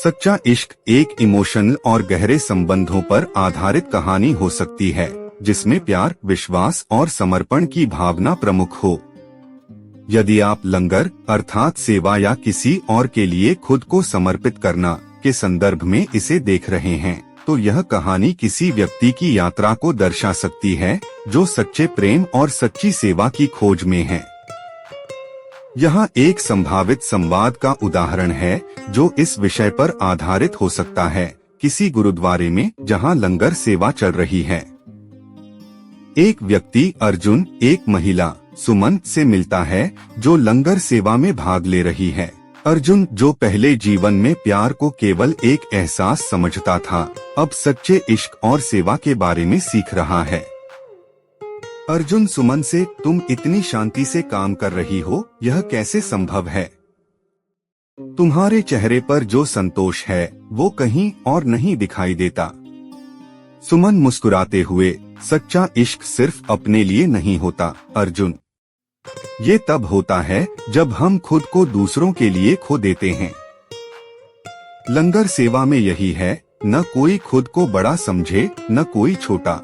सच्चा इश्क एक इमोशनल और गहरे संबंधों पर आधारित कहानी हो सकती है, जिसमें प्यार, विश्वास और समर्पण की भावना प्रमुख हो। यदि आप लंगर अर्थात सेवा या किसी और के लिए खुद को समर्पित करना के संदर्भ में इसे देख रहे हैं, तो यह कहानी किसी व्यक्ति की यात्रा को दर्शा सकती है जो सच्चे प्रेम और सच्ची सेवा की खोज में है। यहाँ एक संभावित संवाद का उदाहरण है जो इस विषय पर आधारित हो सकता है। किसी गुरुद्वारे में जहाँ लंगर सेवा चल रही है, एक व्यक्ति अर्जुन एक महिला सुमन से मिलता है जो लंगर सेवा में भाग ले रही है। अर्जुन, जो पहले जीवन में प्यार को केवल एक एहसास समझता था, अब सच्चे इश्क और सेवा के बारे में सीख रहा है। अर्जुन सुमन से, तुम इतनी शांति से काम कर रही हो, यह कैसे संभव है? तुम्हारे चेहरे पर जो संतोष है वो कहीं और नहीं दिखाई देता। सुमन मुस्कुराते हुए, सच्चा इश्क सिर्फ अपने लिए नहीं होता अर्जुन, ये तब होता है जब हम खुद को दूसरों के लिए खो देते हैं। लंगर सेवा में यही है, न कोई खुद को बड़ा समझे न कोई छोटा,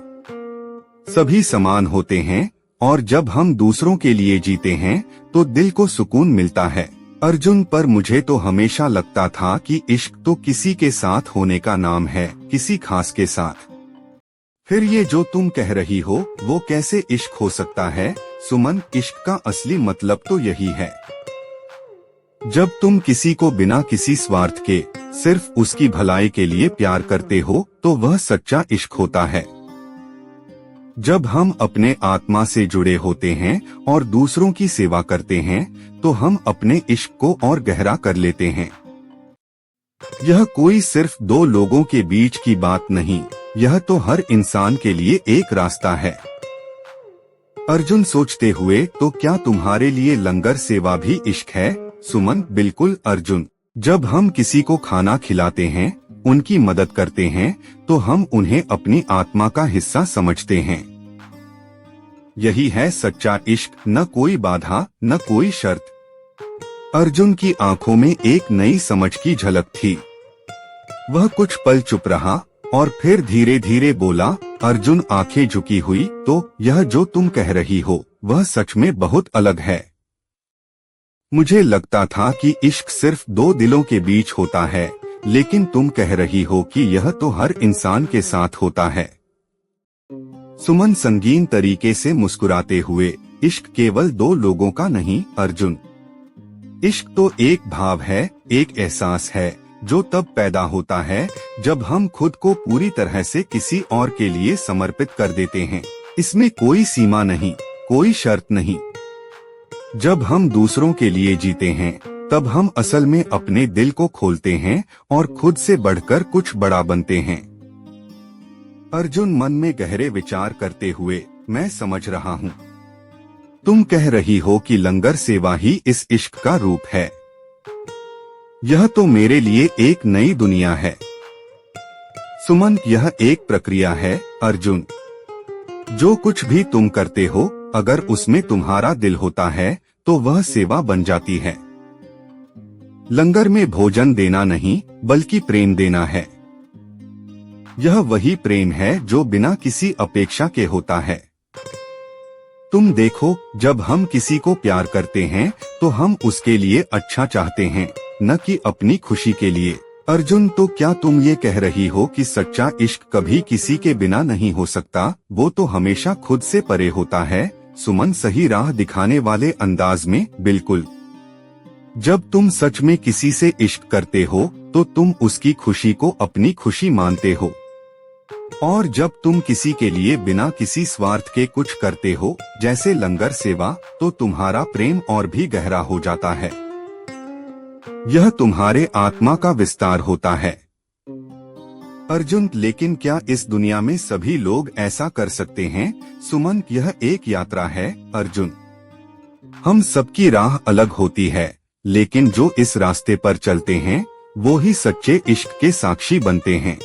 सभी समान होते हैं और जब हम दूसरों के लिए जीते हैं तो दिल को सुकून मिलता है। अर्जुन, पर मुझे तो हमेशा लगता था कि इश्क तो किसी के साथ होने का नाम है, किसी खास के साथ। फिर ये जो तुम कह रही हो वो कैसे इश्क हो सकता है? सुमन, इश्क का असली मतलब तो यही है, जब तुम किसी को बिना किसी स्वार्थ के सिर्फ उसकी भलाई के लिए प्यार करते हो तो वह सच्चा इश्क होता है। जब हम अपने आत्मा से जुड़े होते हैं और दूसरों की सेवा करते हैं तो हम अपने इश्क को और गहरा कर लेते हैं। यह कोई सिर्फ दो लोगों के बीच की बात नहीं, यह तो हर इंसान के लिए एक रास्ता है। अर्जुन सोचते हुए, तो क्या तुम्हारे लिए लंगर सेवा भी इश्क है? सुमन, बिल्कुल अर्जुन, जब हम किसी को खाना खिलाते हैं, उनकी मदद करते हैं, तो हम उन्हें अपनी आत्मा का हिस्सा समझते हैं। यही है सच्चा इश्क, न कोई बाधा न कोई शर्त। अर्जुन की आंखों में एक नई समझ की झलक थी। वह कुछ पल चुप रहा और फिर धीरे धीरे बोला, अर्जुन आंखें झुकी हुई, तो यह जो तुम कह रही हो वह सच में बहुत अलग है। मुझे लगता था कि इश्क सिर्फ दो दिलों के बीच होता है, लेकिन तुम कह रही हो कि यह तो हर इंसान के साथ होता है। सुमन संगीन तरीके से मुस्कुराते हुए, इश्क केवल दो लोगों का नहीं अर्जुन, इश्क तो एक भाव है, एक एहसास है जो तब पैदा होता है जब हम खुद को पूरी तरह से किसी और के लिए समर्पित कर देते हैं। इसमें कोई सीमा नहीं, कोई शर्त नहीं। जब हम दूसरों के लिए जीते हैं तब हम असल में अपने दिल को खोलते हैं और खुद से बढ़कर कुछ बड़ा बनते हैं। अर्जुन मन में गहरे विचार करते हुए, मैं समझ रहा हूँ। तुम कह रही हो कि लंगर सेवा ही इस इश्क का रूप है। यह तो मेरे लिए एक नई दुनिया है। सुमन, यह एक प्रक्रिया है अर्जुन। जो कुछ भी तुम करते हो, अगर उसमें तुम्हारा दिल होता है तो वह सेवा बन जाती है। लंगर में भोजन देना नहीं बल्कि प्रेम देना है। यह वही प्रेम है जो बिना किसी अपेक्षा के होता है। तुम देखो, जब हम किसी को प्यार करते हैं तो हम उसके लिए अच्छा चाहते हैं, न कि अपनी खुशी के लिए। अर्जुन, तो क्या तुम ये कह रही हो कि सच्चा इश्क कभी किसी के बिना नहीं हो सकता? वो तो हमेशा खुद से परे होता है। सुमन सही राह दिखाने वाले अंदाज में, बिल्कुल। जब तुम सच में किसी से इश्क करते हो तो तुम उसकी खुशी को अपनी खुशी मानते हो, और जब तुम किसी के लिए बिना किसी स्वार्थ के कुछ करते हो, जैसे लंगर सेवा, तो तुम्हारा प्रेम और भी गहरा हो जाता है। यह तुम्हारे आत्मा का विस्तार होता है। अर्जुन, लेकिन क्या इस दुनिया में सभी लोग ऐसा कर सकते हैं? सुमन, यह एक यात्रा है अर्जुन। हम सबकी राह अलग होती है, लेकिन जो इस रास्ते पर चलते हैं वो ही सच्चे इश्क के साक्षी बनते हैं।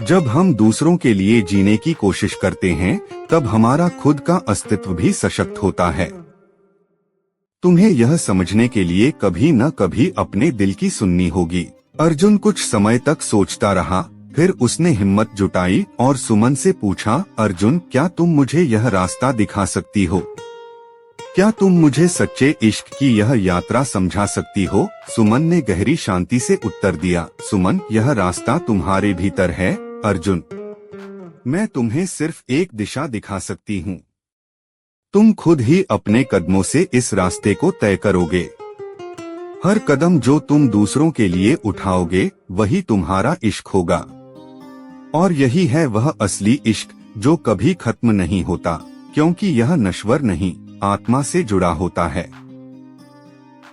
जब हम दूसरों के लिए जीने की कोशिश करते हैं तब हमारा खुद का अस्तित्व भी सशक्त होता है। तुम्हें यह समझने के लिए कभी न कभी अपने दिल की सुननी होगी। अर्जुन कुछ समय तक सोचता रहा, फिर उसने हिम्मत जुटाई और सुमन से पूछा, अर्जुन क्या तुम मुझे यह रास्ता दिखा सकती हो? क्या तुम मुझे सच्चे इश्क की यह यात्रा समझा सकती हो? सुमन ने गहरी शांति से उत्तर दिया, सुमन यह रास्ता तुम्हारे भीतर है अर्जुन। मैं तुम्हें सिर्फ एक दिशा दिखा सकती हूँ। तुम खुद ही अपने कदमों से इस रास्ते को तय करोगे। हर कदम जो तुम दूसरों के लिए उठाओगे वही तुम्हारा इश्क होगा। और यही है वह असली इश्क जो कभी खत्म नहीं होता, क्योंकि यह नश्वर नहीं, आत्मा से जुड़ा होता है।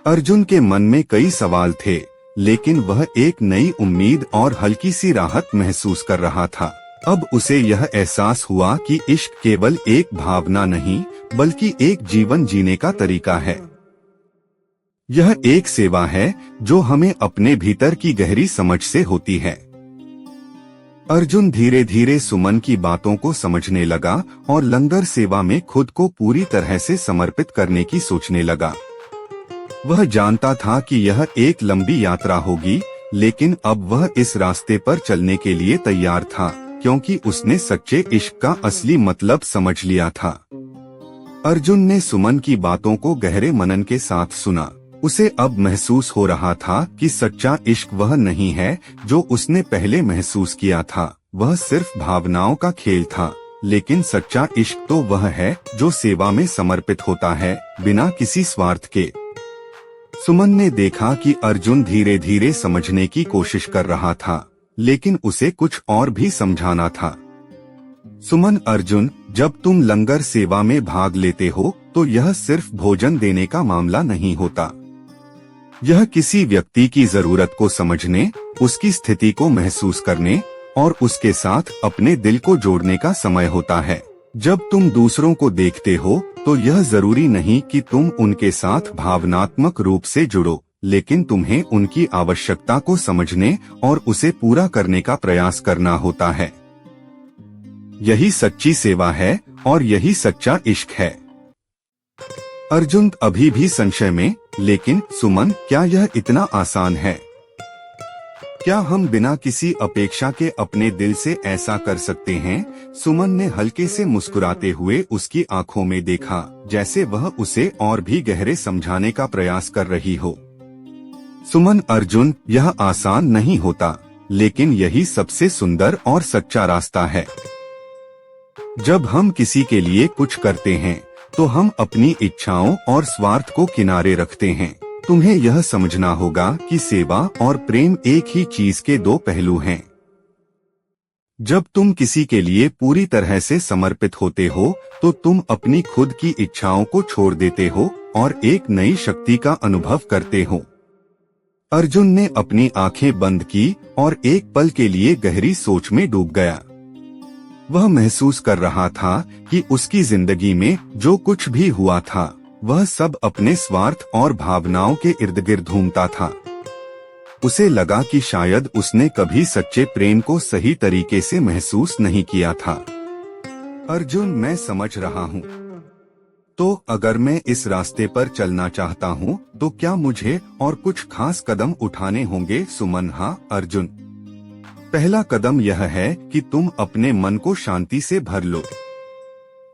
अर्जुन के मन में कई सवाल थे, लेकिन वह एक नई उम्मीद और हल्की सी राहत महसूस कर रहा था। अब उसे यह एहसास हुआ कि इश्क केवल एक भावना नहीं, बल्कि एक जीवन जीने का तरीका है। यह एक सेवा है जो हमें अपने भीतर की गहरी समझ से होती है। अर्जुन धीरे धीरे सुमन की बातों को समझने लगा और लंगर सेवा में खुद को पूरी तरह से समर्पित करने की सोचने लगा। वह जानता था कि यह एक लंबी यात्रा होगी, लेकिन अब वह इस रास्ते पर चलने के लिए तैयार था, क्योंकि उसने सच्चे इश्क का असली मतलब समझ लिया था। अर्जुन ने सुमन की बातों को गहरे मनन के साथ सुना। उसे अब महसूस हो रहा था कि सच्चा इश्क वह नहीं है जो उसने पहले महसूस किया था, वह सिर्फ भावनाओं का खेल था। लेकिन सच्चा इश्क तो वह है जो सेवा में समर्पित होता है, बिना किसी स्वार्थ के। सुमन ने देखा कि अर्जुन धीरे धीरे समझने की कोशिश कर रहा था, लेकिन उसे कुछ और भी समझाना था। सुमन, अर्जुन, जब तुम लंगर सेवा में भाग लेते हो तो यह सिर्फ भोजन देने का मामला नहीं होता। यह किसी व्यक्ति की जरूरत को समझने, उसकी स्थिति को महसूस करने और उसके साथ अपने दिल को जोड़ने का समय होता है। जब तुम दूसरों को देखते हो तो यह जरूरी नहीं कि तुम उनके साथ भावनात्मक रूप से जुड़ो, लेकिन तुम्हें उनकी आवश्यकता को समझने और उसे पूरा करने का प्रयास करना होता है। यही सच्ची सेवा है और यही सच्चा इश्क है। अर्जुन अभी भी संशय में, लेकिन सुमन, क्या यह इतना आसान है? क्या हम बिना किसी अपेक्षा के अपने दिल से ऐसा कर सकते हैं? सुमन ने हल्के से मुस्कुराते हुए उसकी आंखों में देखा, जैसे वह उसे और भी गहरे समझाने का प्रयास कर रही हो। सुमन, अर्जुन, यह आसान नहीं होता, लेकिन यही सबसे सुंदर और सच्चा रास्ता है। जब हम किसी के लिए कुछ करते हैं तो हम अपनी इच्छाओं और स्वार्थ को किनारे रखते हैं। तुम्हें यह समझना होगा कि सेवा और प्रेम एक ही चीज के दो पहलू हैं। जब तुम किसी के लिए पूरी तरह से समर्पित होते हो तो तुम अपनी खुद की इच्छाओं को छोड़ देते हो और एक नई शक्ति का अनुभव करते हो। अर्जुन ने अपनी आंखें बंद की और एक पल के लिए गहरी सोच में डूब गया। वह महसूस कर रहा था कि उसकी जिंदगी में जो कुछ भी हुआ था वह सब अपने स्वार्थ और भावनाओं के इर्द गिर्द घूमता था। उसे लगा कि शायद उसने कभी सच्चे प्रेम को सही तरीके से महसूस नहीं किया था। अर्जुन, मैं समझ रहा हूँ। तो अगर मैं इस रास्ते पर चलना चाहता हूँ तो क्या मुझे और कुछ खास कदम उठाने होंगे? सुमन, हाँ अर्जुन। पहला कदम यह है कि तुम अपने मन को शांति से भर लो।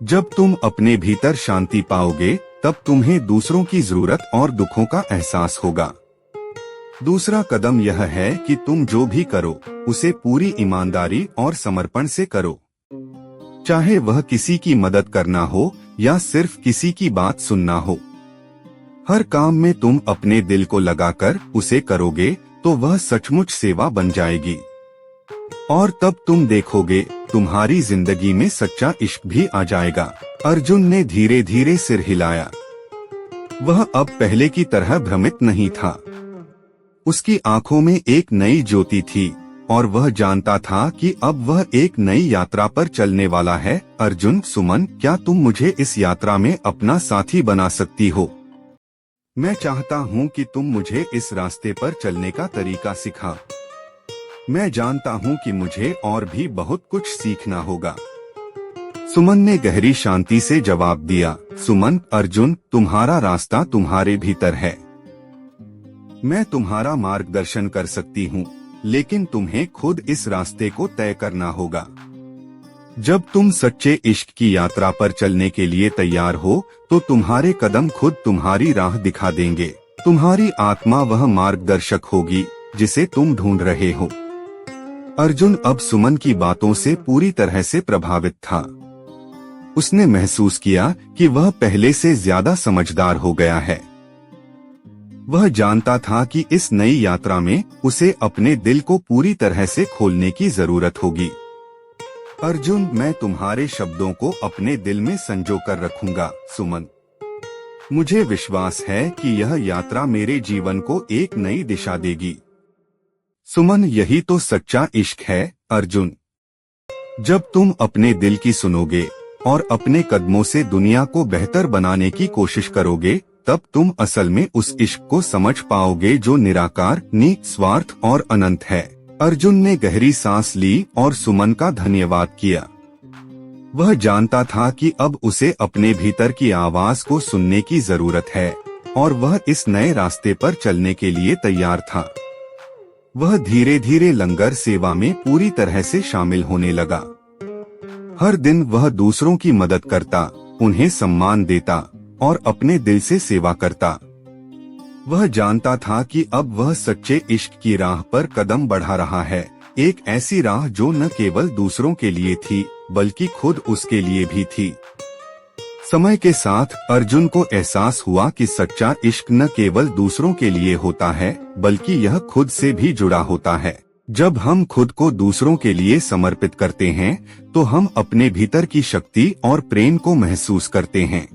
जब तुम अपने भीतर शांति पाओगे तब तुम्हें दूसरों की जरूरत और दुखों का एहसास होगा। दूसरा कदम यह है कि तुम जो भी करो उसे पूरी ईमानदारी और समर्पण से करो, चाहे वह किसी की मदद करना हो या सिर्फ किसी की बात सुनना हो। हर काम में तुम अपने दिल को लगाकर उसे करोगे तो वह सचमुच सेवा बन जाएगी। और तब तुम देखोगे तुम्हारी जिंदगी में सच्चा इश्क भी आ जाएगा। अर्जुन ने धीरे धीरे सिर हिलाया। वह अब पहले की तरह भ्रमित नहीं था। उसकी आंखों में एक नई ज्योति थी और वह जानता था कि अब वह एक नई यात्रा पर चलने वाला है। अर्जुन, सुमन, क्या तुम मुझे इस यात्रा में अपना साथी बना सकती हो? मैं चाहता हूँ कि तुम मुझे इस रास्ते पर चलने का तरीका सिखा। मैं जानता हूँ कि मुझे और भी बहुत कुछ सीखना होगा। सुमन ने गहरी शांति से जवाब दिया, सुमन, अर्जुन, तुम्हारा रास्ता तुम्हारे भीतर है। मैं तुम्हारा मार्गदर्शन कर सकती हूँ, लेकिन तुम्हें खुद इस रास्ते को तय करना होगा। जब तुम सच्चे इश्क की यात्रा पर चलने के लिए तैयार हो, तो तुम्हारे कदम खुद तुम्हारी राह दिखा देंगे। तुम्हारी आत्मा वह मार्गदर्शक होगी जिसे तुम ढूंढ रहे हो। अर्जुन अब सुमन की बातों से पूरी तरह से प्रभावित था। उसने महसूस किया कि वह पहले से ज्यादा समझदार हो गया है। वह जानता था कि इस नई यात्रा में उसे अपने दिल को पूरी तरह से खोलने की जरूरत होगी। अर्जुन, मैं तुम्हारे शब्दों को अपने दिल में संजो कर रखूंगा सुमन। मुझे विश्वास है कि यह यात्रा मेरे जीवन को एक नई दिशा देगी। सुमन, यही तो सच्चा इश्क है अर्जुन। जब तुम अपने दिल की सुनोगे और अपने कदमों से दुनिया को बेहतर बनाने की कोशिश करोगे, तब तुम असल में उस इश्क को समझ पाओगे जो निराकार, निस्वार्थ और अनंत है। अर्जुन ने गहरी सांस ली और सुमन का धन्यवाद किया। वह जानता था कि अब उसे अपने भीतर की आवाज को सुनने की जरूरत है और वह इस नए रास्ते पर चलने के लिए तैयार था। वह धीरे धीरे लंगर सेवा में पूरी तरह से शामिल होने लगा। हर दिन वह दूसरों की मदद करता, उन्हें सम्मान देता और अपने दिल से सेवा करता। वह जानता था कि अब वह सच्चे इश्क की राह पर कदम बढ़ा रहा है, एक ऐसी राह जो न केवल दूसरों के लिए थी बल्कि खुद उसके लिए भी थी। समय के साथ अर्जुन को एहसास हुआ कि सच्चा इश्क न केवल दूसरों के लिए होता है बल्कि यह खुद से भी जुड़ा होता है। जब हम खुद को दूसरों के लिए समर्पित करते हैं तो हम अपने भीतर की शक्ति और प्रेम को महसूस करते हैं।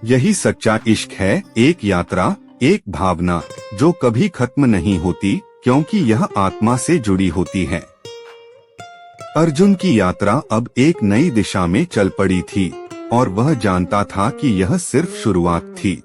यही सच्चा इश्क है, एक यात्रा, एक भावना जो कभी खत्म नहीं होती क्योंकि यह आत्मा से जुड़ी होती है। अर्जुन की यात्रा अब एक नई दिशा में चल पड़ी थी और वह जानता था कि यह सिर्फ शुरुआत थी।